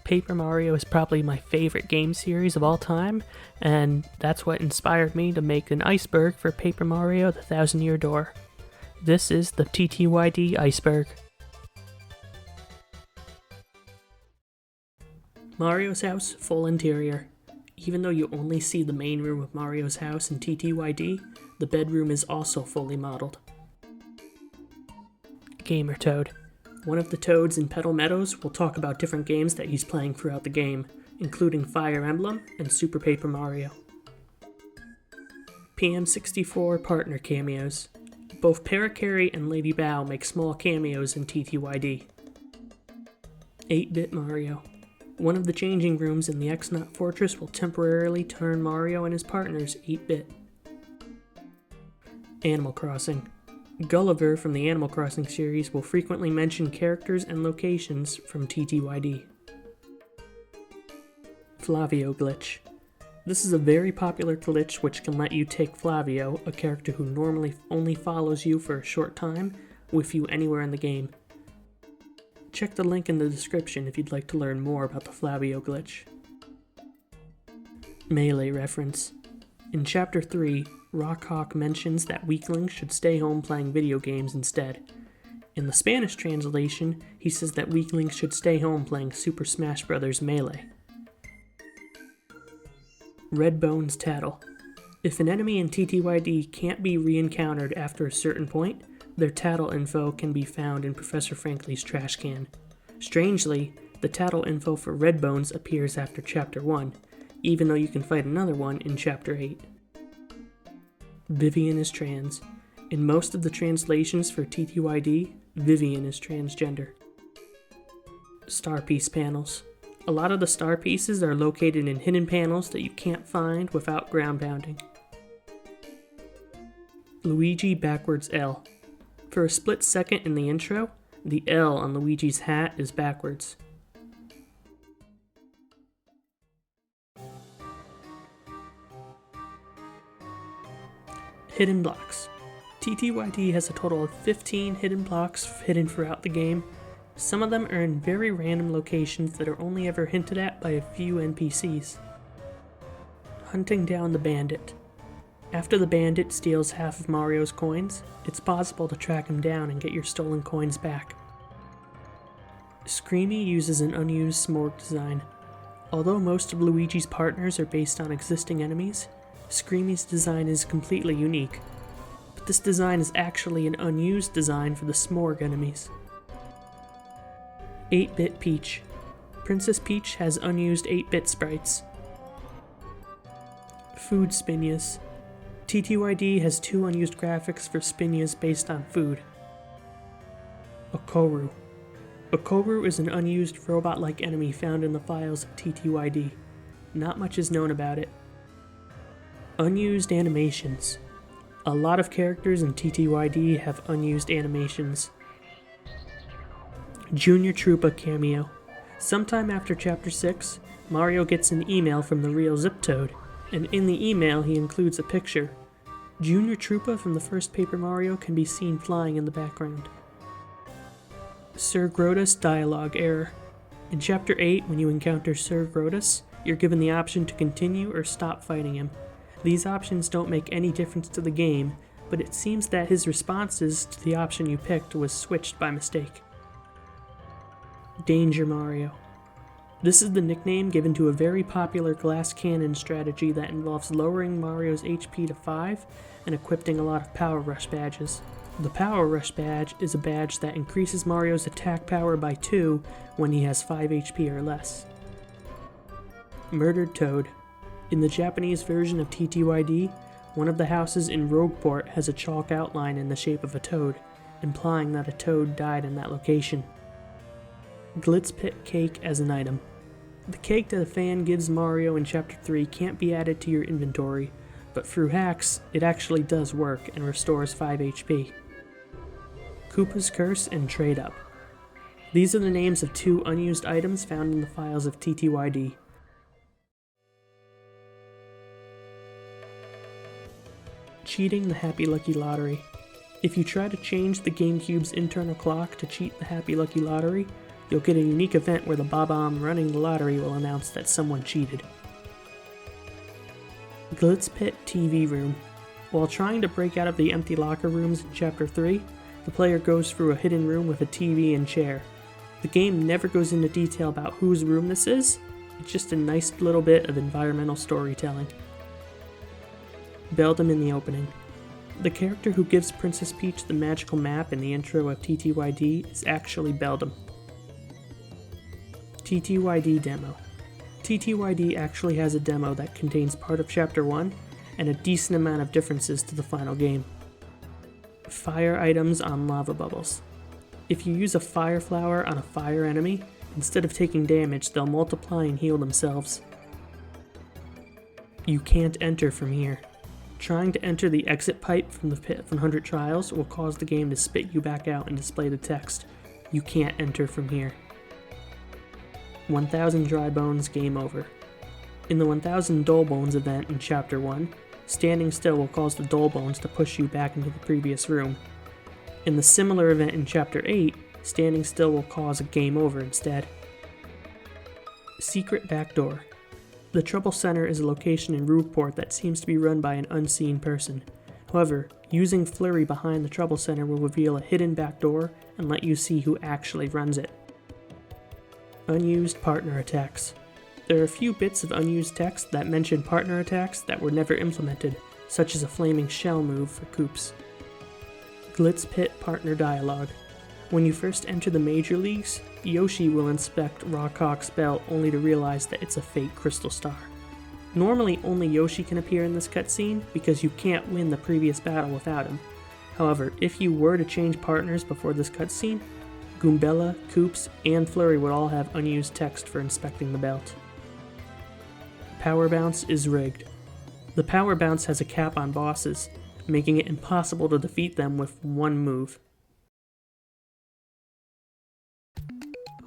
Paper Mario is probably my favorite game series of all time, and that's what inspired me to make an Iceberg for Paper Mario the Thousand Year Door. This is the TTYD Iceberg. Mario's house, full interior. Even though you only see the main room of Mario's house in TTYD, the bedroom is also fully modeled. Gamer Toad. One of the Toads in Petal Meadows will talk about different games that he's playing throughout the game, including Fire Emblem and Super Paper Mario. PM64 partner cameos. Both Parakarry and Lady Bow make small cameos in TTYD. 8-Bit Mario. One of the changing rooms in the X-Knot Fortress will temporarily turn Mario and his partners 8-bit. Animal Crossing. Gulliver from the Animal Crossing series will frequently mention characters and locations from TTYD. Flavio Glitch. This is a very popular glitch which can let you take Flavio, a character who normally only follows you for a short time, with you anywhere in the game. Check the link in the description if you'd like to learn more about the Flavio glitch. Melee reference. In Chapter 3, Rockhawk mentions that weaklings should stay home playing video games instead. In the Spanish translation, he says that weaklings should stay home playing Super Smash Bros. Melee. Redbone's Tattle. If an enemy in TTYD can't be re-encountered after a certain point, their tattle info can be found in Professor Frankly's trash can. Strangely, the tattle info for Redbones appears after Chapter 1, even though you can fight another one in Chapter 8. Vivian is trans. In most of the translations for TTYD, Vivian is transgender. Star Piece panels. A lot of the star pieces are located in hidden panels that you can't find without ground pounding. Luigi backwards L. For a split second in the intro, the L on Luigi's hat is backwards. Hidden blocks. TTYD has a total of 15 hidden blocks hidden throughout the game. Some of them are in very random locations that are only ever hinted at by a few NPCs. Hunting down the bandit. After the bandit steals half of Mario's coins, it's possible to track him down and get your stolen coins back. Screamy uses an unused Smorg design. Although most of Luigi's partners are based on existing enemies, Screamy's design is completely unique, but this design is actually an unused design for the Smorg enemies. 8-Bit Peach. Princess Peach has unused 8-bit sprites. Food Spinias. TTYD has 2 unused graphics for Spinias based on food. Okoru. Okoru is an unused robot-like enemy found in the files of TTYD. Not much is known about it. Unused animations. A lot of characters in TTYD have unused animations. Junior Troopa cameo. Sometime after Chapter 6, Mario gets an email from the real Zip Toad, and in the email he includes a picture. Junior Troopa from the first Paper Mario can be seen flying in the background. Sir Grotus dialogue error. In Chapter 8, when you encounter Sir Grotus, you're given the option to continue or stop fighting him. These options don't make any difference to the game, but it seems that his responses to the option you picked was switched by mistake. Danger Mario. This is the nickname given to a very popular glass cannon strategy that involves lowering Mario's HP to 5 and equipping a lot of Power Rush badges. The Power Rush badge is a badge that increases Mario's attack power by 2 when he has 5 HP or less. Murdered Toad. In the Japanese version of TTYD, one of the houses in Rogueport has a chalk outline in the shape of a toad, implying that a toad died in that location. Glitz Pit cake as an item. The cake that a fan gives Mario in Chapter 3 can't be added to your inventory, but through hacks, it actually does work and restores 5 HP. Koopa's Curse and Trade Up. These are the names of 2 unused items found in the files of TTYD. Cheating the Happy Lucky Lottery. If you try to change the GameCube's internal clock to cheat the Happy Lucky Lottery, You'll get a unique event where the Bob-omb running the lottery will announce that someone cheated. Glitz Pit TV Room. While trying to break out of the empty locker rooms in Chapter 3, the player goes through a hidden room with a TV and chair. The game never goes into detail about whose room this is, it's just a nice little bit of environmental storytelling. Beldam in the opening. The character who gives Princess Peach the magical map in the intro of TTYD is actually Beldam. TTYD demo. TTYD actually has a demo that contains part of Chapter 1 and a decent amount of differences to the final game. Fire items on lava bubbles. If you use a fire flower on a fire enemy, instead of taking damage, they'll multiply and heal themselves. You can't enter from here. Trying to enter the exit pipe from the Pit of 100 Trials will cause the game to spit you back out and display the text, "You can't enter from here." 1000 Dry Bones Game Over. In the 1000 Dull Bones event in Chapter 1, standing still will cause the Dull Bones to push you back into the previous room. In the similar event in Chapter 8, standing still will cause a game over instead. Secret Backdoor. The Trouble Center is a location in Rogueport that seems to be run by an unseen person. However, using Flurry behind the Trouble Center will reveal a hidden backdoor and let you see who actually runs it. Unused Partner Attacks. There are a few bits of unused text that mention partner attacks that were never implemented, such as a flaming shell move for Koops. Glitz Pit Partner Dialogue. When you first enter the major leagues, Yoshi will inspect Rawkhawk's belt only to realize that it's a fake crystal star. Normally only Yoshi can appear in this cutscene because you can't win the previous battle without him. However, if you were to change partners before this cutscene, Goombella, Koops, and Flurry would all have unused text for inspecting the belt. Power Bounce is rigged. The Power Bounce has a cap on bosses, making it impossible to defeat them with one move.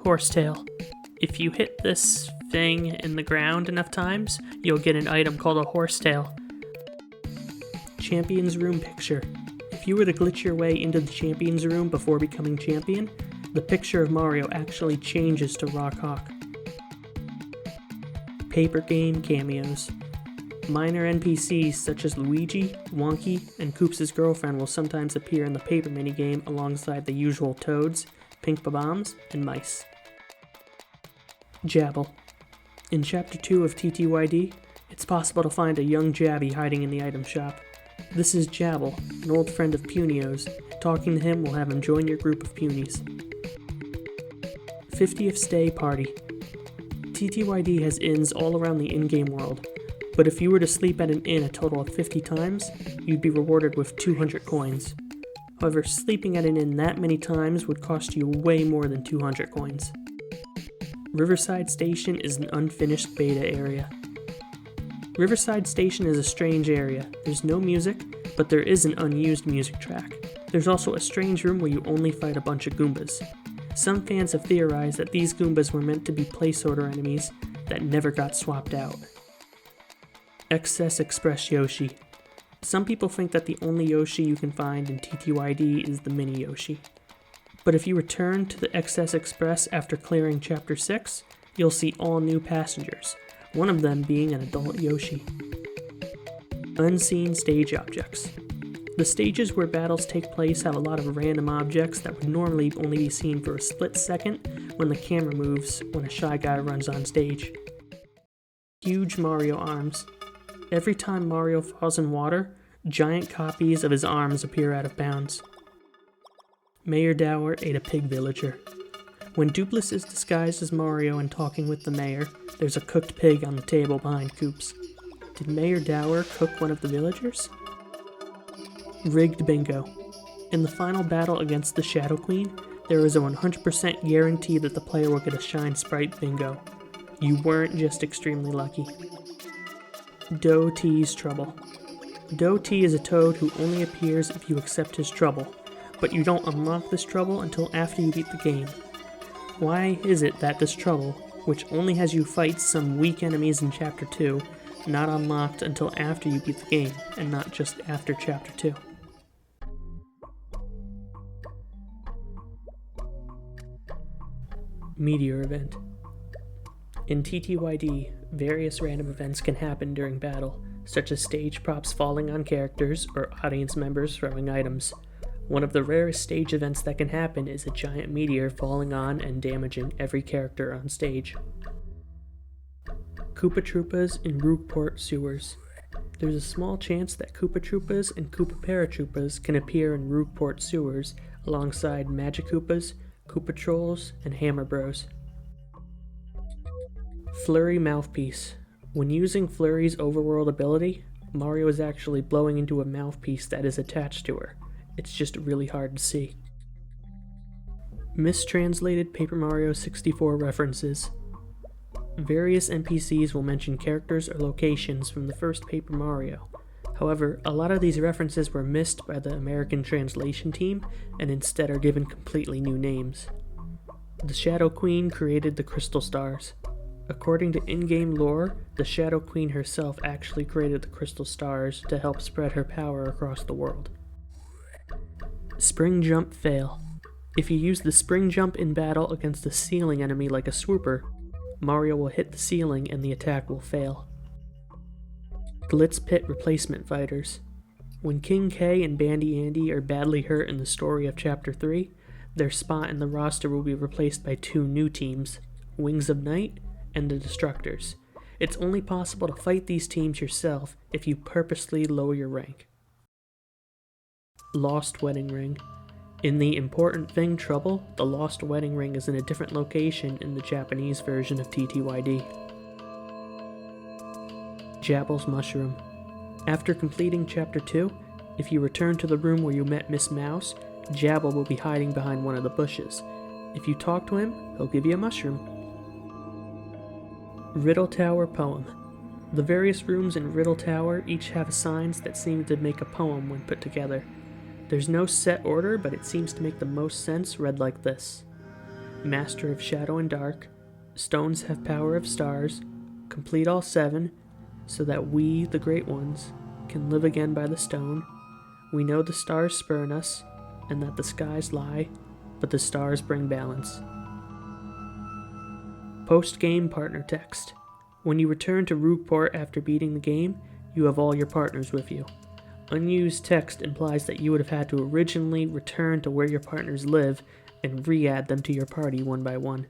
Horsetail. If you hit this thing in the ground enough times, you'll get an item called a horsetail. Champion's Room Picture. If you were to glitch your way into the Champion's Room before becoming champion, the picture of Mario actually changes to Rawkhawk. Paper Game Cameos. Minor NPCs such as Luigi, Wonky, and Koops' girlfriend will sometimes appear in the paper minigame alongside the usual toads, pink bob-ombs, and mice. Jabble. In Chapter 2 of TTYD, it's possible to find a young Jabby hiding in the item shop. This is Jabble, an old friend of Punio's. Talking to him will have him join your group of Punies. 50th Stay Party. TTYD has inns all around the in-game world, but if you were to sleep at an inn a total of 50 times, you'd be rewarded with 200 coins. However, sleeping at an inn that many times would cost you way more than 200 coins. Riverside Station is an unfinished beta area. Riverside Station is a strange area. There's no music, but there is an unused music track. There's also a strange room where you only fight a bunch of Goombas. Some fans have theorized that these Goombas were meant to be placeholder enemies that never got swapped out. Excess Express Yoshi. Some people think that the only Yoshi you can find in TTYD is the Mini Yoshi. But if you return to the Excess Express after clearing Chapter 6, you'll see all new passengers, one of them being an adult Yoshi. Unseen Stage Objects. The stages where battles take place have a lot of random objects that would normally only be seen for a split second when the camera moves when a Shy Guy runs on stage. Huge Mario Arms. Every time Mario falls in water, giant copies of his arms appear out of bounds. Mayor Dower ate a pig villager. When Dupless is disguised as Mario and talking with the mayor, there's a cooked pig on the table behind Koops. Did Mayor Dower cook one of the villagers? Rigged Bingo. In the final battle against the Shadow Queen, there is a 100% guarantee that the player will get a Shine Sprite Bingo. You weren't just extremely lucky. Doe T's Trouble. Doe T is a toad who only appears if you accept his trouble, but you don't unlock this trouble until after you beat the game. Why is it that this trouble, which only has you fight some weak enemies in Chapter 2, not unlocked until after you beat the game, and not just after Chapter 2? Meteor event. In TTYD, various random events can happen during battle, such as stage props falling on characters or audience members throwing items. One of the rarest stage events that can happen is a giant meteor falling on and damaging every character on stage. Koopa Troopas in Rookport sewers. There's a small chance that Koopa Troopas and Koopa Paratroopas can appear in Rookport sewers alongside Magikoopas, Koopa Trolls, and Hammer Bros. Flurry Mouthpiece. When using Flurry's overworld ability, Mario is actually blowing into a mouthpiece that is attached to her. It's just really hard to see. Mistranslated Paper Mario 64 references. Various NPCs will mention characters or locations from the first Paper Mario. However, a lot of these references were missed by the American translation team and instead are given completely new names. The Shadow Queen created the Crystal Stars. According to in-game lore, the Shadow Queen herself actually created the Crystal Stars to help spread her power across the world. Spring Jump Fail. If you use the Spring Jump in battle against a ceiling enemy like a swooper, Mario will hit the ceiling and the attack will fail. Glitz Pit Replacement Fighters. When King K and Bandy Andy are badly hurt in the story of Chapter 3, their spot in the roster will be replaced by two new teams, Wings of Night and the Destructors. It's only possible to fight these teams yourself if you purposely lower your rank. Lost Wedding Ring. In the Important Thing Trouble, the Lost Wedding Ring is in a different location in the Japanese version of TTYD. Jabble's Mushroom. After completing Chapter 2, if you return to the room where you met Miss Mouse, Jabble will be hiding behind one of the bushes. If you talk to him, he'll give you a mushroom. Riddle Tower Poem. The various rooms in Riddle Tower each have signs that seem to make a poem when put together. There's no set order, but it seems to make the most sense read like this. Master of Shadow and Dark, stones have power of stars, complete all 7, so that we, the great ones, can live again by the stone. We know the stars spurn us, and that the skies lie, but the stars bring balance. Post-game partner text. When you return to Rookport after beating the game, you have all your partners with you. Unused text implies that you would have had to originally return to where your partners live and re-add them to your party one by one.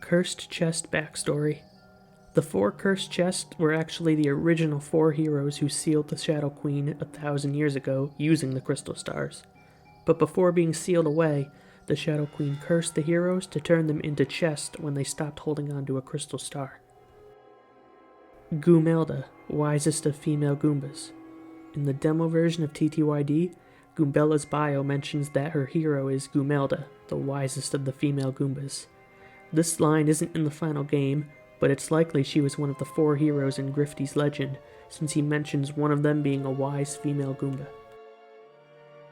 Cursed Chest Backstory. The 4 cursed chests were actually the original 4 heroes who sealed the Shadow Queen 1,000 years ago using the Crystal Stars. But before being sealed away, the Shadow Queen cursed the heroes to turn them into chests when they stopped holding on to a Crystal Star. Goomelda, wisest of female Goombas. In the demo version of TTYD, Goombella's bio mentions that her hero is Goomelda, the wisest of the female Goombas. This line isn't in the final game, but it's likely she was one of the 4 heroes in Grifty's legend, since he mentions one of them being a wise female Goomba.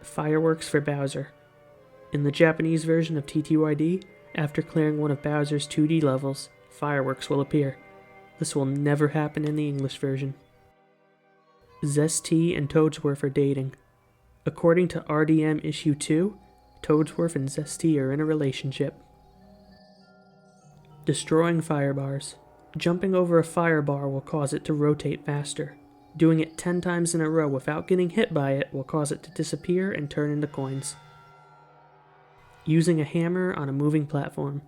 Fireworks for Bowser. In the Japanese version of TTYD, after clearing one of Bowser's 2D levels, fireworks will appear. This will never happen in the English version. Zesty and Toadsworth are dating. According to RDM Issue 2, Toadsworth and Zesty are in a relationship. Destroying firebars. Jumping over a firebar will cause it to rotate faster. Doing it 10 times in a row without getting hit by it will cause it to disappear and turn into coins. Using a hammer on a moving platform.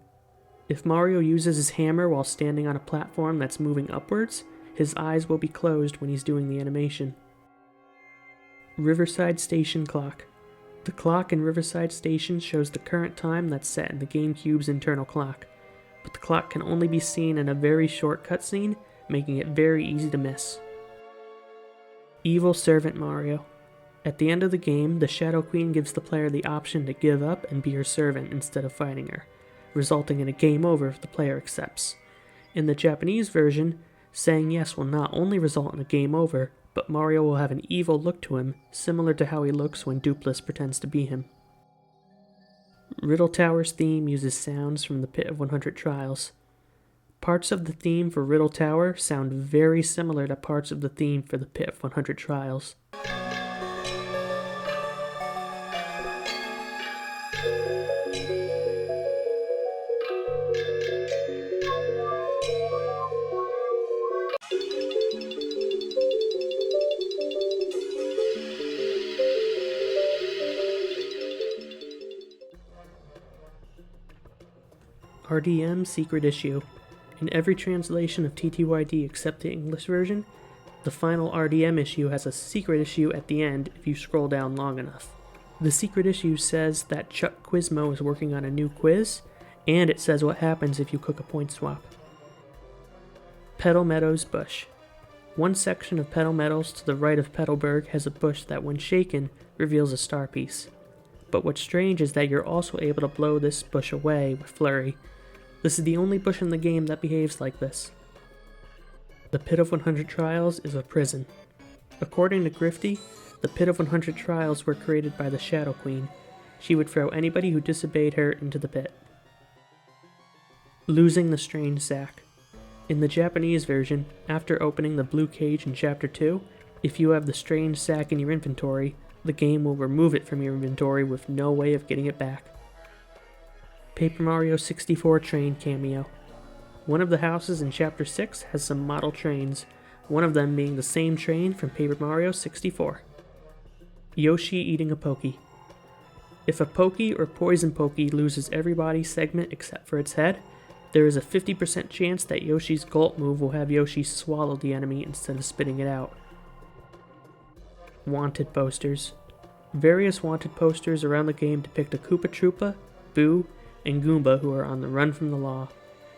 If Mario uses his hammer while standing on a platform that's moving upwards, his eyes will be closed when he's doing the animation. Riverside Station Clock. The clock in Riverside Station shows the current time that's set in the GameCube's internal clock, but the clock can only be seen in a very short cutscene, making it very easy to miss. Evil Servant Mario. At the end of the game, the Shadow Queen gives the player the option to give up and be her servant instead of fighting her, resulting in a game over if the player accepts. In the Japanese version, saying yes will not only result in a game over, but Mario will have an evil look to him, similar to how he looks when Dupless pretends to be him. Riddle Tower's theme uses sounds from the Pit of 100 Trials. Parts of the theme for Riddle Tower sound very similar to parts of the theme for the Pit of 100 Trials. RDM Secret Issue. In every translation of TTYD except the English version, the final RDM issue has a secret issue at the end if you scroll down long enough. The secret issue says that Chuck Quizmo is working on a new quiz, and it says what happens if you cook a point swap. Petal Meadows Bush. One section of Petal Meadows to the right of Petalburg has a bush that when shaken reveals a star piece. But what's strange is that you're also able to blow this bush away with Flurry. This is the only bush in the game that behaves like this. The Pit of 100 Trials is a prison. According to Grifty, the Pit of 100 Trials were created by the Shadow Queen. She would throw anybody who disobeyed her into the pit. Losing the Strange Sack. In the Japanese version, after opening the blue cage in Chapter 2, if you have the strange sack in your inventory, the game will remove it from your inventory with no way of getting it back. Paper Mario 64 Train Cameo. One of the houses in Chapter 6 has some model trains, one of them being the same train from Paper Mario 64. Yoshi eating a Pokey. If a Pokey or Poison Pokey loses every body segment except for its head, there is a 50% chance that Yoshi's Gulp move will have Yoshi swallow the enemy instead of spitting it out. Wanted posters. Various wanted posters around the game depict a Koopa Troopa, Boo, and Goomba who are on the run from the law.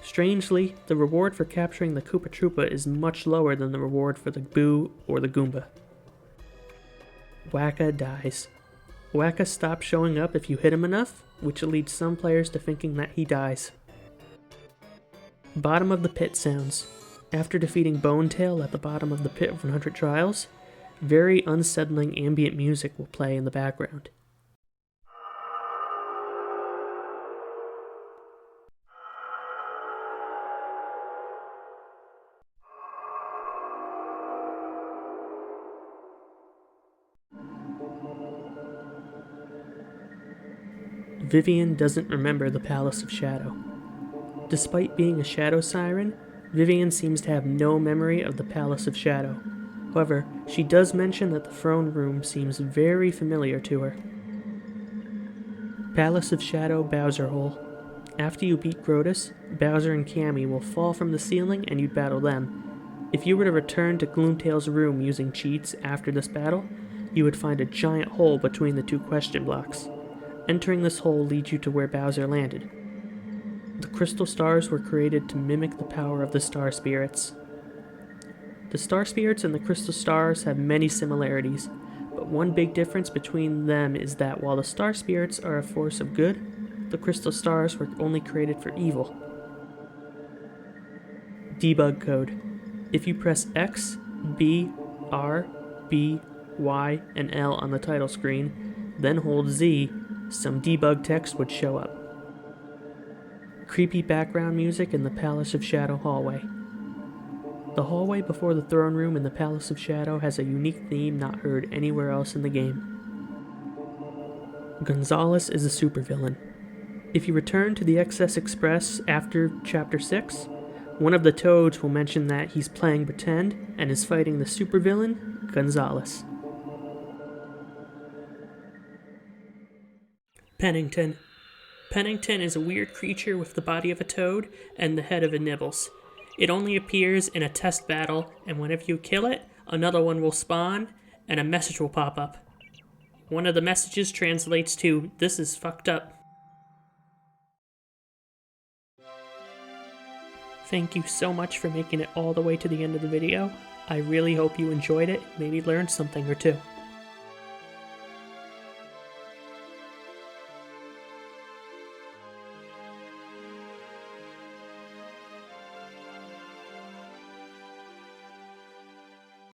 Strangely, the reward for capturing the Koopa Troopa is much lower than the reward for the Boo or the Goomba. Wacka dies. Wacka stops showing up if you hit him enough, which leads some players to thinking that he dies. Bottom of the Pit sounds. After defeating Bonetail at the bottom of the Pit of 100 Trials, very unsettling ambient music will play in the background. Vivian doesn't remember the Palace of Shadow. Despite being a Shadow Siren, Vivian seems to have no memory of the Palace of Shadow. However, she does mention that the throne room seems very familiar to her. Palace of Shadow Bowser Hole. After you beat Grotus, Bowser and Cammy will fall from the ceiling and you battle them. If you were to return to Gloomtail's room using cheats after this battle, you would find a giant hole between the two question blocks. Entering this hole leads you to where Bowser landed. The crystal stars were created to mimic the power of the star spirits. The star spirits and the crystal stars have many similarities, but one big difference between them is that while the star spirits are a force of good, the crystal stars were only created for evil. Debug code. If you press X, B, R, B, Y, and L on the title screen, then hold Z, some debug text would show up. Creepy background music in the Palace of Shadow hallway. The hallway before the throne room in the Palace of Shadow has a unique theme not heard anywhere else in the game. Gonzalez is a supervillain. If you return to the XS Express after Chapter 6, one of the Toads will mention that he's playing pretend and is fighting the supervillain, Gonzalez. Pennington. Pennington is a weird creature with the body of a toad and the head of a Nibbles. It only appears in a test battle, and whenever you kill it, another one will spawn, and a message will pop up. One of the messages translates to, "This is fucked up." Thank you so much for making it all the way to the end of the video. I really hope you enjoyed it and maybe learned something or two.